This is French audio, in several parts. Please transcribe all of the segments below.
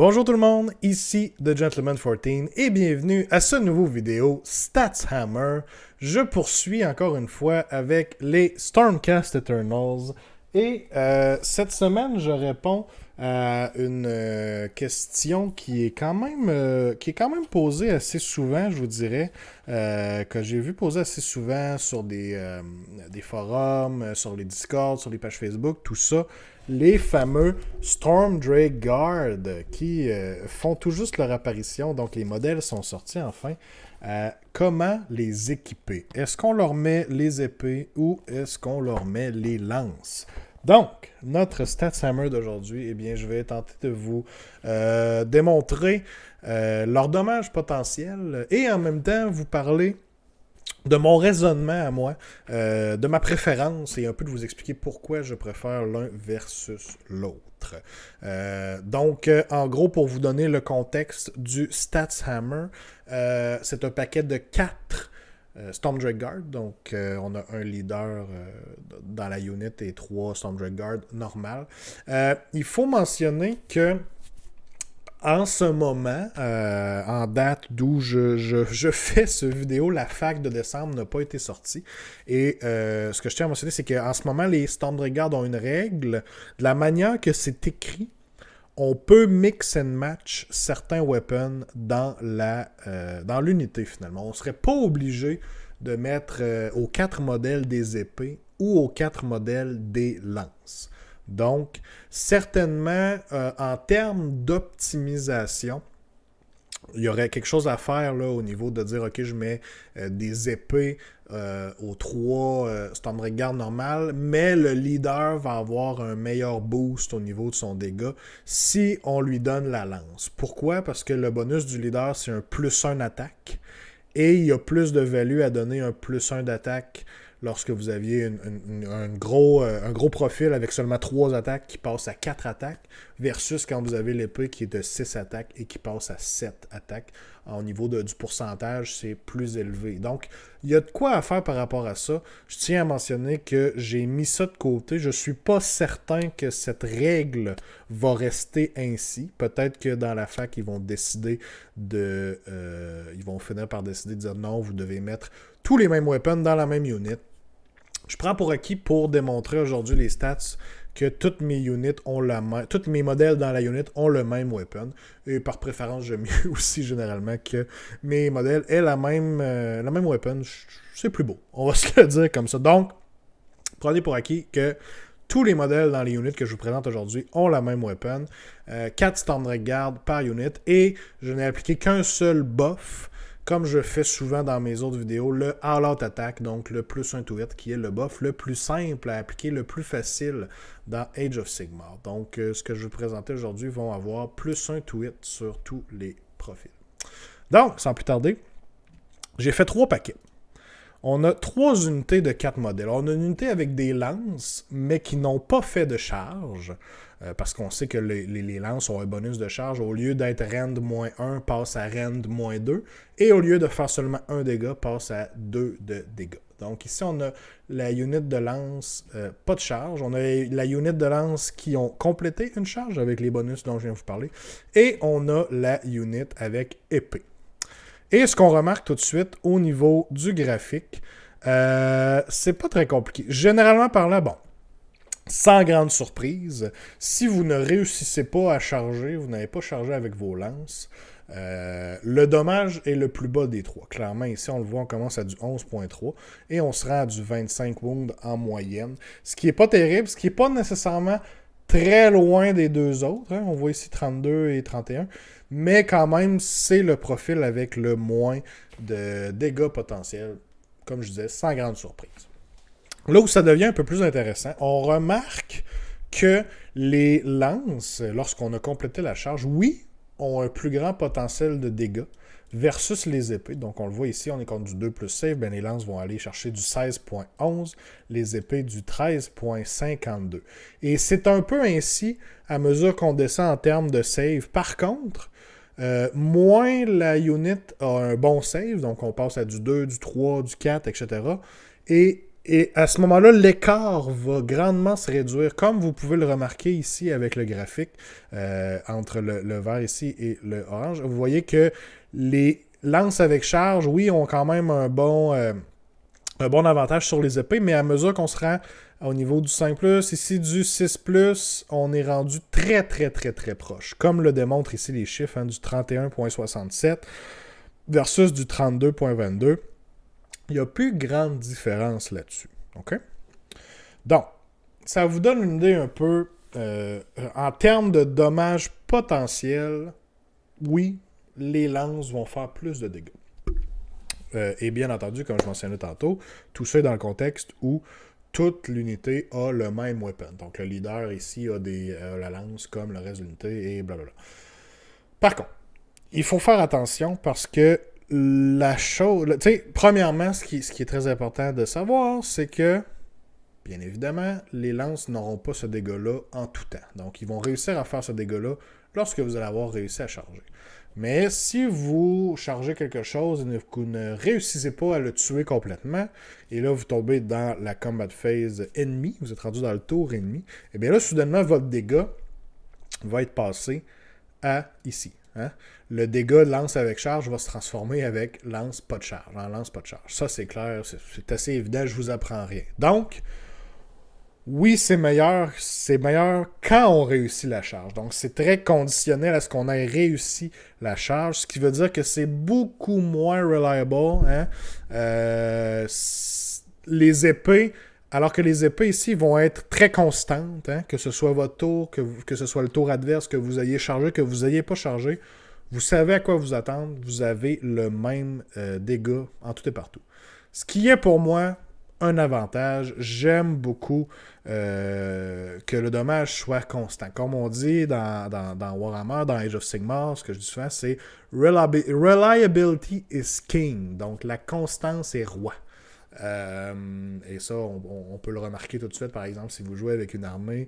Bonjour tout le monde, ici The Gentleman 14 et bienvenue à ce nouveau vidéo Stats Hammer. Je poursuis encore une fois avec les Stormcast Eternals et cette semaine je réponds à une question qui est quand même posée assez souvent, je vous dirais, que j'ai vu poser assez souvent sur des forums, sur les Discord, sur les pages Facebook, tout ça. Les fameux Storm Drake Guard qui font tout juste leur apparition, donc les modèles sont sortis enfin. Comment les équiper? Est-ce qu'on leur met les épées ou est-ce qu'on leur met les lances? Donc, notre Stats Hammer d'aujourd'hui, eh bien, je vais tenter de vous démontrer leurs dommages potentiels et en même temps vous parler de mon raisonnement à moi, de ma préférence et un peu de vous expliquer pourquoi je préfère l'un versus l'autre. Donc, en gros, pour vous donner le contexte du Stats Hammer, c'est un paquet de 4 Storm Drake Guard. Donc, on a un leader dans la unit et 3 Storm Drake Guard normales. Il faut mentionner que en ce moment, en date d'où je fais ce vidéo, la fac de décembre n'a pas été sortie. Et ce que je tiens à mentionner, c'est qu'en ce moment, les Storm Drake Guard ont une règle. De la manière que c'est écrit, on peut mix and match certains weapons dans l'unité, finalement. On ne serait pas obligé de mettre aux 4 modèles des épées ou aux 4 modèles des lances. Donc, certainement, en termes d'optimisation, il y aurait quelque chose à faire là, au niveau de dire, OK, je mets des épées aux 3 Storm Drake Guard normales, mais le leader va avoir un meilleur boost au niveau de son dégât si on lui donne la lance. Pourquoi? Parce que le bonus du leader, c'est un +1 d'attaque, et il y a plus de value à donner un +1 d'attaque lorsque vous aviez un gros profil avec seulement 3 attaques qui passe à 4 attaques, versus quand vous avez l'épée qui est de 6 attaques et qui passe à 7 attaques. Au niveau du pourcentage, c'est plus élevé. Donc, il y a de quoi à faire par rapport à ça. Je tiens à mentionner que j'ai mis ça de côté. Je ne suis pas certain que cette règle va rester ainsi. Peut-être que dans la fac, ils vont décider ils vont finir par décider de dire non, vous devez mettre tous les mêmes weapons dans la même unit. Je prends pour acquis pour démontrer aujourd'hui les stats que toutes mes units ont tous mes modèles dans la unit ont le même weapon. Et par préférence, j'aime mieux aussi généralement que mes modèles aient la même weapon. C'est plus beau. On va se le dire comme ça. Donc, prenez pour acquis que tous les modèles dans les units que je vous présente aujourd'hui ont la même weapon. 4 Storm Drake Guard par unit. Et je n'ai appliqué qu'un seul buff, comme je fais souvent dans mes autres vidéos, le All-Out Attack, donc le +1 to hit, qui est le buff le plus simple à appliquer, le plus facile dans Age of Sigmar. Donc, ce que je vais vous présenter aujourd'hui vont avoir +1 to hit sur tous les profils. Donc, sans plus tarder, j'ai fait 3 paquets. On a 3 unités de 4 modèles. On a une unité avec des lances, mais qui n'ont pas fait de charge, parce qu'on sait que les lances ont un bonus de charge. Au lieu d'être rend -1, passe à rend -2. Et au lieu de faire seulement 1 dégât, passe à 2 de dégâts. Donc ici, on a la unité de lance, pas de charge. On a la unité de lance qui ont complété une charge avec les bonus dont je viens de vous parler. Et on a la unité avec épée. Et ce qu'on remarque tout de suite au niveau du graphique, c'est pas très compliqué. Généralement parlant, bon, sans grande surprise, si vous ne réussissez pas à charger, vous n'avez pas chargé avec vos lances, le dommage est le plus bas des 3. Clairement, ici, on le voit, on commence à du 11.3 et on se rend à du 25 wounds en moyenne. Ce qui n'est pas terrible, ce qui n'est pas nécessairement très loin des 2 autres. Hein. On voit ici 32 et 31. Mais quand même, c'est le profil avec le moins de dégâts potentiels, comme je disais, sans grande surprise. Là où ça devient un peu plus intéressant, on remarque que les lances, lorsqu'on a complété la charge, oui, ont un plus grand potentiel de dégâts versus les épées. Donc on le voit ici, on est contre du 2 plus save, bien les lances vont aller chercher du 16.11, les épées du 13.52. Et c'est un peu ainsi à mesure qu'on descend en termes de save. Par contre, moins la unit a un bon save, donc on passe à du 2, du 3, du 4, etc. Et Et à ce moment-là, l'écart va grandement se réduire, comme vous pouvez le remarquer ici avec le graphique, entre le vert ici et le orange. Vous voyez que les lances avec charge, oui, ont quand même un bon avantage sur les épées, mais à mesure qu'on se rend au niveau du 5+, ici du 6+, on est rendu très, très, très, très proche. Comme le démontrent ici les chiffres, hein, du 31.67 versus du 32.22. Il n'y a plus grande différence là-dessus. OK? Donc, ça vous donne une idée un peu, en termes de dommages potentiels, oui, les lances vont faire plus de dégâts. Et bien entendu, comme je mentionnais tantôt, tout ça est dans le contexte où toute l'unité a le même weapon. Donc le leader ici a la lance comme le reste de l'unité et blablabla. Par contre, il faut faire attention parce que la chose... Tu sais, premièrement, ce qui est très important de savoir, c'est que, bien évidemment, les lances n'auront pas ce dégât-là en tout temps. Donc, ils vont réussir à faire ce dégât-là lorsque vous allez avoir réussi à charger. Mais si vous chargez quelque chose et que vous ne réussissez pas à le tuer complètement, et là, vous tombez dans la combat phase ennemie, vous êtes rendu dans le tour ennemi, et bien là, soudainement, votre dégât va être passé à ici. Hein? Le dégât de lance avec charge va se transformer avec lance pas de charge. En lance pas de charge. Ça, c'est clair, c'est assez évident, je vous apprends rien. Donc, oui, c'est meilleur quand on réussit la charge. Donc, c'est très conditionnel à ce qu'on ait réussi la charge, ce qui veut dire que c'est beaucoup moins reliable. Hein? Les épées, alors que les épées ici vont être très constantes, hein? Que ce soit votre tour, que ce soit le tour adverse, que vous ayez chargé, que vous n'ayez pas chargé, vous savez à quoi vous attendre, vous avez le même dégât en tout et partout. Ce qui est pour moi un avantage. J'aime beaucoup que le dommage soit constant. Comme on dit dans Warhammer, dans Age of Sigmar, ce que je dis souvent, c'est reliability is king. Donc la constance est roi. Et ça, on peut le remarquer tout de suite, par exemple, si vous jouez avec une armée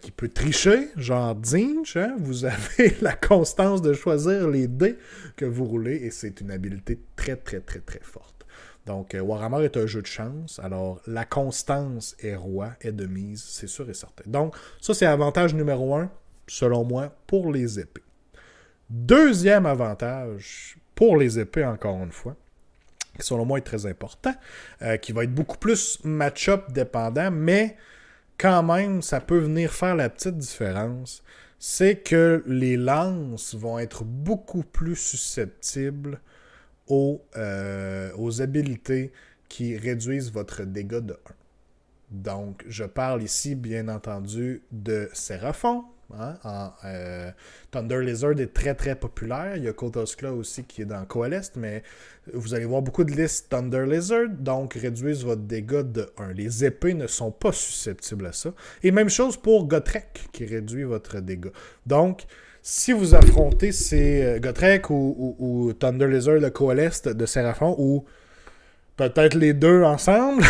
qui peut tricher, genre Zinch, hein, vous avez la constance de choisir les dés que vous roulez, et c'est une habileté très, très, très, très forte. Donc, Warhammer est un jeu de chance, alors la constance est roi, est de mise, c'est sûr et certain. Donc, ça, c'est avantage numéro 1, selon moi, pour les épées. Deuxième avantage, pour les épées, encore une fois, qui selon moi est très important, qui va être beaucoup plus match-up dépendant, mais quand même, ça peut venir faire la petite différence, c'est que les lances vont être beaucoup plus susceptibles aux habilités qui réduisent votre dégât de 1. Donc, je parle ici, bien entendu, de Séraphon. Hein, Thunder Lizard est très très populaire. Il y a Kotoskla aussi qui est dans Coalesced, mais vous allez voir beaucoup de listes Thunder Lizard, donc réduisent votre dégât de 1. Les épées ne sont pas susceptibles à ça. Et même chose pour Gotrek, qui réduit votre dégât. Donc, si vous affrontez ces Gotrek ou Thunder Lizard de Coalesced de Séraphon, ou peut-être les deux ensemble,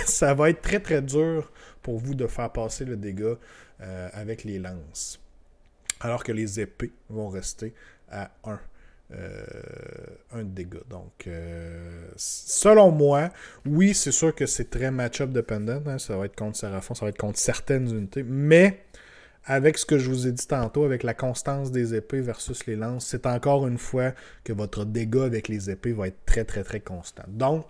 ça va être très très dur pour vous de faire passer le dégât avec les lances. Alors que les épées vont rester à 1. Un dégât. Donc, selon moi, oui, c'est sûr que c'est très match-up dependent. Hein, ça va être contre Séraphon, ça va être contre certaines unités. Mais, avec ce que je vous ai dit tantôt, avec la constance des épées versus les lances, c'est encore une fois que votre dégât avec les épées va être très, très, très constant. Donc,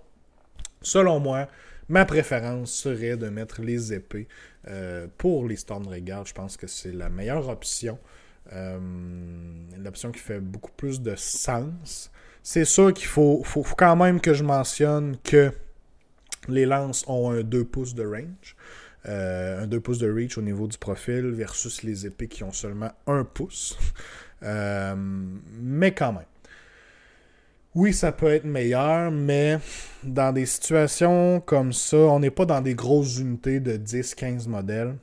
selon moi, ma préférence serait de mettre les épées pour les Stormregard. Je pense que c'est la meilleure option. L'option qui fait beaucoup plus de sens. C'est sûr qu'il faut quand même que je mentionne que les lances ont un 2 pouces de range. Un 2 pouces de reach au niveau du profil versus les épées qui ont seulement 1 pouce. Mais quand même. Oui, ça peut être meilleur, mais dans des situations comme ça, on n'est pas dans des grosses unités de 10-15 modèles.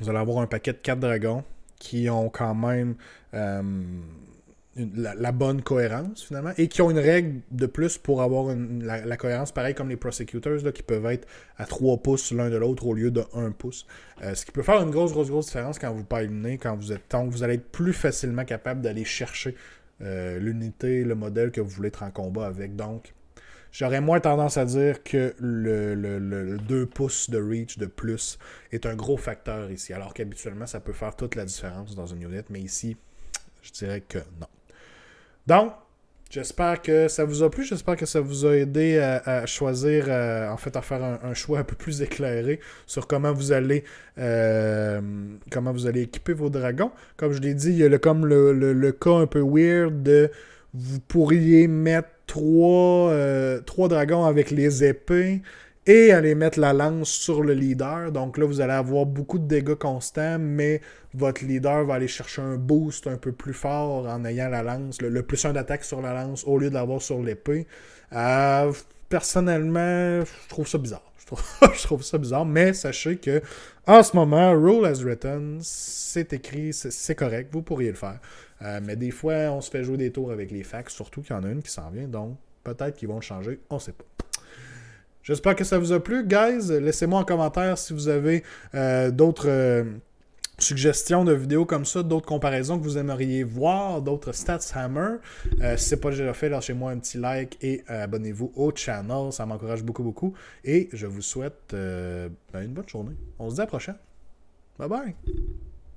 Vous allez avoir un paquet de 4 dragons qui ont quand même la bonne cohérence, finalement, et qui ont une règle de plus pour avoir la cohérence, pareil comme les Prosecutors, là, qui peuvent être à 3 pouces l'un de l'autre au lieu de 1 pouce. Ce qui peut faire une grosse différence quand vous pilinez, quand vous êtes donc vous allez être plus facilement capable d'aller chercher l'unité, le modèle que vous voulez être en combat avec. Donc, J'aurais moins tendance à dire que le 2 pouces de reach de plus est un gros facteur ici, alors qu'habituellement, ça peut faire toute la différence dans une unit, mais ici, je dirais que non. Donc, j'espère que ça vous a plu, j'espère que ça vous a aidé à choisir, en fait, à faire un choix un peu plus éclairé sur comment vous allez équiper vos dragons. Comme je l'ai dit, il y a le cas un peu weird de vous pourriez mettre trois dragons avec les épées et aller mettre la lance sur le leader. Donc là, vous allez avoir beaucoup de dégâts constants, mais votre leader va aller chercher un boost un peu plus fort en ayant la lance, le plus 1 d'attaque sur la lance au lieu de l'avoir sur l'épée. Personnellement, je trouve ça bizarre. Je trouve ça bizarre, mais sachez que en ce moment, Roll as Written, c'est écrit, c'est correct, vous pourriez le faire. Mais des fois, on se fait jouer des tours avec les facs, surtout qu'il y en a une qui s'en vient, donc peut-être qu'ils vont le changer, on sait pas. J'espère que ça vous a plu, guys. Laissez-moi en commentaire si vous avez d'autres suggestions de vidéos comme ça, d'autres comparaisons que vous aimeriez voir, d'autres Stats Hammer. Si ce n'est pas déjà fait, lâchez-moi un petit like et abonnez-vous au channel. Ça m'encourage beaucoup, beaucoup. Et je vous souhaite une bonne journée. On se dit à la prochaine. Bye bye!